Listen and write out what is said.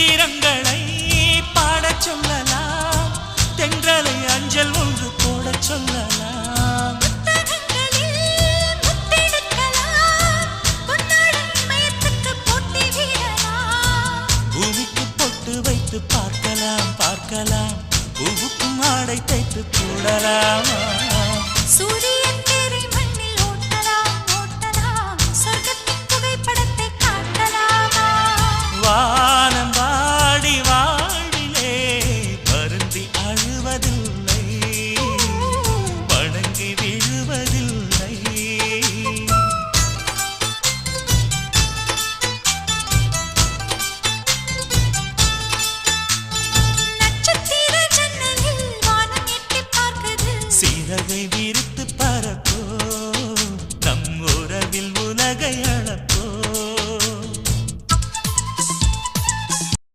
மந்திரங்களை பாடச் சொல்லலாம், தென்றலை அஞ்சல் ஒன்று போடச் சொல்லலாம். பூமிக்கு பொட்டு வைத்து பார்க்கலாம் பார்க்கலாம், பூவுக்கும் ஆடை தைத்து போடலாமா? சூரியன் தேரை மண்ணில் ஓட்டலாம் ஓட்டலாம், சொர்க்கத்தின் புகைப்படத்தை காட்டலாமா? வா